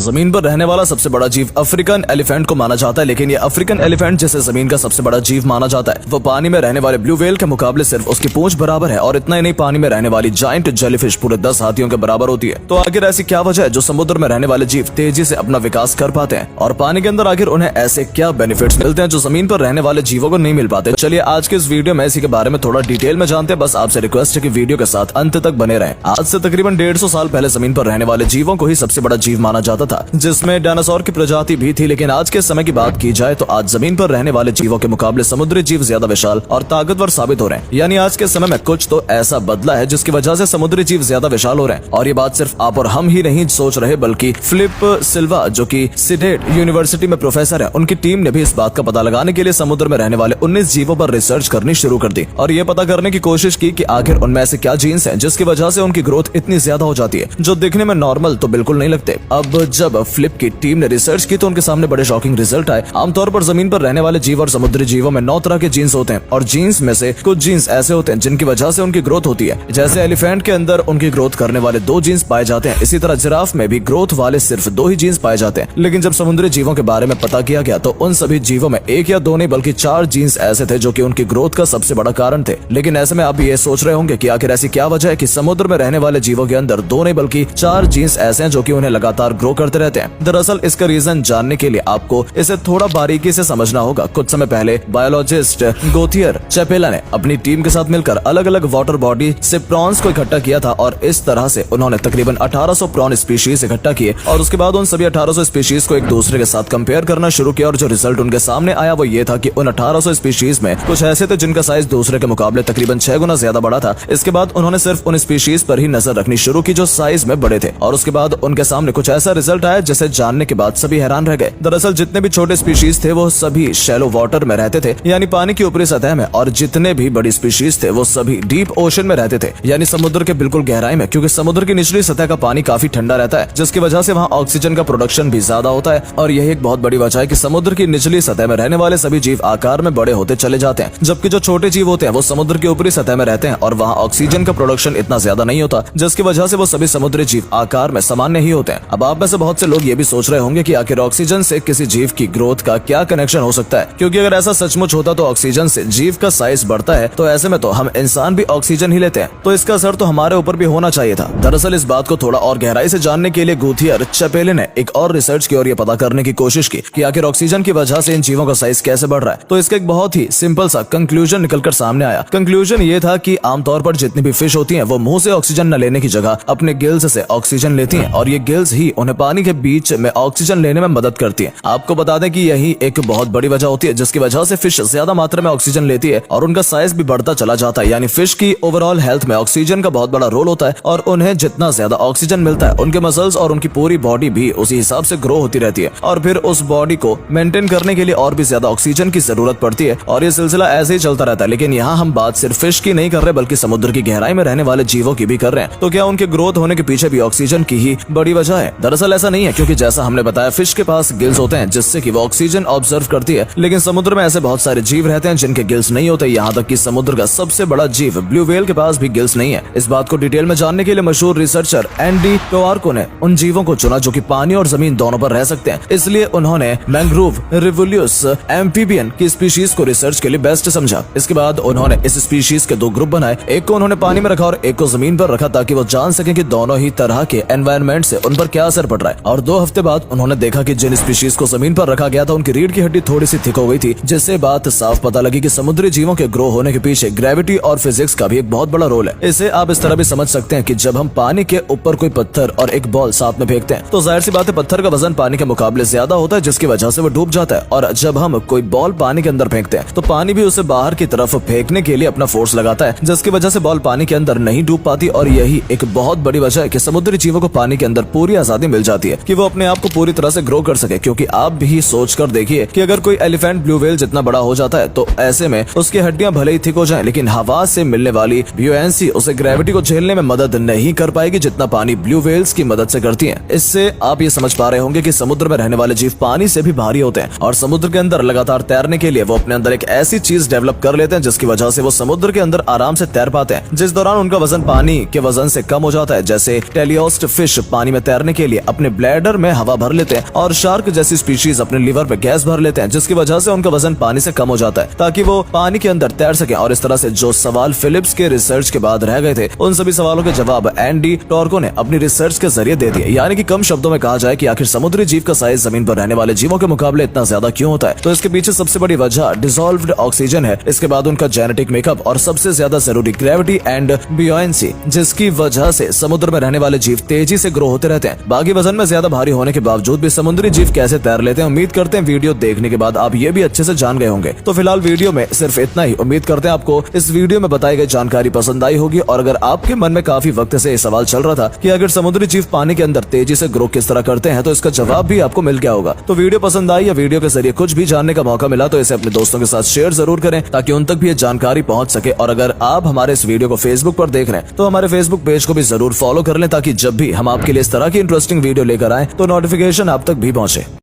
जमीन पर रहने वाला सबसे बड़ा जीव अफ्रीकन एलिफेंट को माना जाता है, लेकिन ये अफ्रीकन एलिफेंट जिसे जमीन का सबसे बड़ा जीव माना जाता है वो पानी में रहने वाले ब्लू व्हेल के मुकाबले सिर्फ उसकी पूंछ बराबर है। और इतना ही नहीं, पानी में रहने वाली जायंट जेलीफिश पूरे 10 हाथियों के बराबर होती है। तो आखिर ऐसी क्या वजह है जो समुद्र में रहने वाले जीव तेजी से अपना विकास कर पाते हैं, और पानी के अंदर आखिर उन्हें ऐसे क्या बेनिफिट्स मिलते हैं जो जमीन पर रहने वाले जीवों को नहीं मिल पाते। चलिए आज के इस वीडियो में इसी के बारे में थोड़ा डिटेल में जानते हैं। बस आपसे रिक्वेस्ट है कि वीडियो के साथ अंत तक बने रहें। आज से तकरीबन 150 साल पहले जमीन पर रहने वाले जीवों को ही सबसे बड़ा जीव माना जाता था, जिसमें डायनासोर की प्रजाति भी थी। लेकिन आज के समय की बात की जाए तो आज जमीन पर रहने वाले जीवों के मुकाबले समुद्री जीव ज्यादा विशाल और ताकतवर साबित हो रहे हैं। यानी आज के समय में कुछ तो ऐसा बदला है जिसकी वजह से समुद्री जीव ज्यादा विशाल हो रहे हैं। और ये बात सिर्फ आप और हम ही नहीं सोच रहे, बल्कि फिलिप सिल्वा जो कि सिडेड यूनिवर्सिटी में प्रोफेसर है, उनकी टीम ने भी इस बात का पता लगाने के लिए समुद्र में रहने वाले 19 जीवों पर रिसर्च करनी शुरू कर दी और ये पता करने की कोशिश की कि आखिर उनमें ऐसे क्या जीन्स हैं जिसकी वजह से उनकी ग्रोथ इतनी ज्यादा हो जाती है, जो दिखने में नॉर्मल तो बिल्कुल नहीं लगते। अब जब फिलिप की टीम ने रिसर्च की तो उनके सामने बड़े शॉकिंग रिजल्ट आए। आमतौर पर जमीन पर रहने वाले जीव और समुद्री जीवों में 9 तरह के जीन्स होते हैं, और जीन्स में से कुछ जीन्स ऐसे होते हैं जिनकी वजह से उनकी ग्रोथ होती है। जैसे एलिफेंट के अंदर उनकी ग्रोथ करने वाले 2 जीन्स पाए जाते हैं, इसी तरह जिराफ में भी ग्रोथ वाले सिर्फ 2 ही जीन्स पाए जाते हैं। लेकिन जब समुद्री जीवों के बारे में पता किया गया तो उन सभी जीवों में 1 या 2 नहीं बल्कि 4 जीन्स ऐसे थे जो कि उनकी ग्रोथ का सबसे बड़ा कारण थे। लेकिन ऐसे में आप ये सोच रहे होंगे कि आखिर ऐसी क्या वजह है कि समुद्र में रहने वाले जीवों के अंदर 2 नहीं बल्कि 4 जीन्स ऐसे हैं जो कि उन्हें लगातार ग्रो करते रहते हैं। दरअसल इसका रीजन जानने के लिए आपको इसे थोड़ा बारीकी से समझना होगा। कुछ समय पहले बायोलॉजिस्ट गोथियर चेपेला ने अपनी टीम के साथ मिलकर अलग अलग वाटर बॉडी से प्रॉन्स को इकट्ठा किया था, और इस तरह से उन्होंने तकरीबन 1800 प्रॉन स्पीशीज इकट्ठा किए और उसके बाद उन सभी 1800 स्पीशीज को एक दूसरे के साथ कंपेयर करना शुरू किया। और जो रिजल्ट उनके सामने आया वो ये था कि उन 1800 स्पीशीज में कुछ ऐसे थे जिनका साइज दूसरे के मुकाबले तकरीबन 6 गुना ज्यादा बड़ा था। इसके बाद उन्होंने सिर्फ उन स्पीशीज पर ही नजर रखनी शुरू की जो साइज में बड़े थे, और उसके बाद उनके सामने कुछ ऐसा रिजल्ट आया जिसे जानने के बाद सभी हैरान रह गए। दरअसल जितने भी छोटे स्पीशीज थे वो सभी शैलो वाटर में रहते थे, यानी पानी की ऊपरी सतह में, और जितने भी बड़ी स्पीशीज थे वो सभी डीप ओशन में रहते थे, यानी समुद्र के बिल्कुल गहराई में, क्योंकि समुद्र की निचली सतह का पानी काफी ठंडा रहता है जिसकी वजह से वहाँ ऑक्सीजन का प्रोडक्शन भी ज्यादा होता है। और यही एक बहुत बड़ी वजह है कि समुद्र की निचली सतह में रहने वाले सभी जीव आकार में बड़े होते चले जाते हैं, जबकि जो छोटे जीव होते हैं वो समुद्र की ऊपरी सतह में रहते हैं और वहाँ ऑक्सीजन का प्रोडक्शन इतना ज्यादा नहीं होता, जिसकी वजह से वो सभी समुद्री जीव आकार में सामान्य ही होते हैं। अब आप में से बहुत से लोग ये भी सोच रहे होंगे कि आखिर ऑक्सीजन से किसी जीव की ग्रोथ का क्या कनेक्शन हो सकता है, क्योंकि अगर ऐसा सचमुच होता तो ऑक्सीजन से जीव का साइज बढ़ता है, तो ऐसे में तो हम इंसान भी ऑक्सीजन ही लेते हैं, तो इसका असर तो हमारे ऊपर भी होना चाहिए था। दरअसल इस बात को थोड़ा और गहराई से जानने के लिए गुथियर चपेले ने एक और रिसर्च की और ये पता करने की कोशिश की कि आखिर ऑक्सीजन की वजह से इन जीवों का साइज कैसे बढ़ रहा है। तो इसका एक बहुत ही सिंपल सा कंक्लूजन निकलकर सामने आया। कंक्लूजन ये था कि आमतौर पर जितनी भी फिश होती हैं वो मुंह से ऑक्सीजन न लेने की जगह अपने गिल्स से ऑक्सीजन लेती हैं, और ये गिल्स ही उन्हें पानी के बीच में ऑक्सीजन लेने में मदद करती हैं। आपको बता दें कि यही एक बहुत बड़ी वजह होती है जिसकी वजह से फिश ज्यादा मात्रा में ऑक्सीजन लेती है और उनका साइज भी बढ़ता चला जाता है। यानी फिश की ओवरऑल हेल्थ में ऑक्सीजन का बहुत बड़ा रोल होता है, और उन्हें जितना ज्यादा ऑक्सीजन मिलता है उनके मसल्स और उनकी पूरी बॉडी भी उसी हिसाब से ग्रो होती रहती है, और फिर उस बॉडी को मेंटेन करने के लिए और भी ज्यादा ऑक्सीजन की जरूरत पड़ती है, और ये सिलसिला ऐसे ही चलता रहता है। लेकिन यहाँ हम बात सिर्फ फिश की नहीं कर रहे बल्कि समुद्र की गहराई में रहने वाले जीवों की भी कर रहे हैं। तो क्या उनके ग्रोथ होने के पीछे भी ऑक्सीजन की ही बड़ी वजह है? दरअसल ऐसा नहीं है, क्योंकि जैसा हमने बताया फिश के पास गिल्स होते हैं जिससे कि वो ऑक्सीजन ऑब्जर्व करती है, लेकिन समुद्र में ऐसे बहुत सारे जीव रहते हैं जिनके गिल्स नहीं होते। यहाँ तक कि समुद्र का सबसे बड़ा जीव ब्लू व्हेल के पास भी गिल्स नहीं है। इस बात को डिटेल में जानने के लिए मशहूर रिसर्चर एंडी टोआर्को ने उन जीवों को चुना जो कि पानी और जमीन दोनों पर रह सकते हैं, इसलिए उन्होंने मैंग्रोव रिवोल्यूस एम्फीबियन की स्पीशीज को रिसर्च के लिए बेस्ट समझा। इसके बाद उन्होंने इस स्पीशीज के 2 ग्रुप बनाए, एक को उन्होंने पानी में रखा और एक को जमीन पर रखा, ताकि वो जान सके कि दोनों ही तरह के एनवायरनमेंट से उन पर क्या असर पड़ रहा है। और 2 हफ्ते बाद उन्होंने देखा कि जिन स्पीशीज को जमीन पर रखा गया था उनकी रीढ़ की हड्डी थोड़ी सी थिक हो गई थी, जिससे बात साफ पता लगी कि समुद्री जीवों के ग्रो होने के पीछे ग्रेविटी और फिजिक्स का भी एक बहुत बड़ा रोल है। इसे आप इस तरह भी समझ सकते हैं कि जब हम पानी के ऊपर कोई पत्थर और एक बॉल साथ में फेंकते हैं तो जाहिर सी बात है पत्थर का वजन पानी के मुकाबले ज्यादा होता है, जिसकी वजह से वो डूब जाता है। और जब हम कोई बॉल पानी के अंदर फेंकते हैं तो पानी भी उसे बाहर की तरफ फेंकने के लिए अपना फोर्स लगाता है, जिसकी वजह से बॉल पानी के अंदर नहीं डूब पाती। और यही एक बहुत बड़ी वजह है कि समुद्री जीवों को पानी के अंदर पूरी आजादी मिल जाती है कि वो अपने आप को पूरी तरह से ग्रो कर सके। क्योंकि आप भी सोच कर देखिए कि अगर कोई एलिफेंट ब्लू व्हेल जितना बड़ा हो जाता है तो ऐसे में उसकी हड्डियां भले ही थिक हो जाएं, लेकिन हवा से मिलने वाली ब्यूएंसी उसे ग्रेविटी को झेलने में मदद नहीं कर पाएगी जितना पानी ब्लू व्हेल्स की मदद से करती है। इससे आप ये समझ पा रहे होंगे कि समुद्र में रहने वाले जीव पानी से भी भारी होते हैं, और समुद्र के अंदर लगातार तैरने के लिए वो अपने अंदर एक ऐसी चीज डेवलप कर लेते हैं जिसकी वजह से वो समुद्र के अंदर आराम से तैर पाते हैं, जिस दौरान उनका वजन पानी के वजन से कम हो जाता है। जैसे टेलियोस्ट फिश पानी में तैरने के लिए अपने ब्लैडर में हवा भर लेते हैं और शार्क जैसी स्पीशीज अपने लिवर पे गैस भर लेते हैं, जिसकी वजह से उनका वजन पानी से कम हो जाता है ताकि वो पानी के अंदर तैर सके। और इस तरह से जो सवाल फिलिप्स के रिसर्च के बाद रह गए थे, उन सभी सवालों के जवाब एंडी टॉर्को ने अपनी रिसर्च के जरिए दे दिए। यानी कि कम शब्दों में कहा जाए कि आखिर समुद्री जीव का साइज जमीन पर रहने वाले जीवों के मुकाबले इतना ज्यादा क्यों होता है, तो इसके पीछे सबसे बड़ी वजह डिसॉल्व्ड ऑक्सीजन है। इसके बाद उनका जेनेटिक मेकअप और सबसे ज्यादा जरूरी ग्रेविटी एंड बुयांसी, जिसकी वजह से समुद्र में रहने वाले जीव तेजी से ग्रो होते रहते हैं। बाकी वजन में ज्यादा भारी होने के बावजूद भी समुद्री जीव कैसे तैर लेते हैं, उम्मीद करते हैं वीडियो देखने के बाद आप ये भी अच्छे से जान गए होंगे। तो फिलहाल वीडियो में सिर्फ इतना ही। उम्मीद करते हैं आपको इस वीडियो में बताई गई जानकारी पसंद आई होगी। और अगर आपके मन में काफी वक्त से ये सवाल चल रहा था कि अगर समुद्री जीव पानी के अंदर तेजी से ग्रो किस तरह करते हैं, तो इसका जवाब भी आपको मिल गया होगा। तो वीडियो पसंद आई या वीडियो के जरिए कुछ भी जानने का मौका मिला तो इसे अपने दोस्तों के साथ शेयर जरूर करें ताकि उन तक भी ये जानकारी पहुंच सके। और अगर आप हमारे इस वीडियो को फेसबुक पर देख रहे हैं तो हमारे फेसबुक पेज को भी जरूर फॉलो कर लें ताकि जब भी हम आपके लिए इस तरह की इंटरेस्टिंग वीडियो लेकर आए तो नोटिफिकेशन आप तक भी पहुंचे।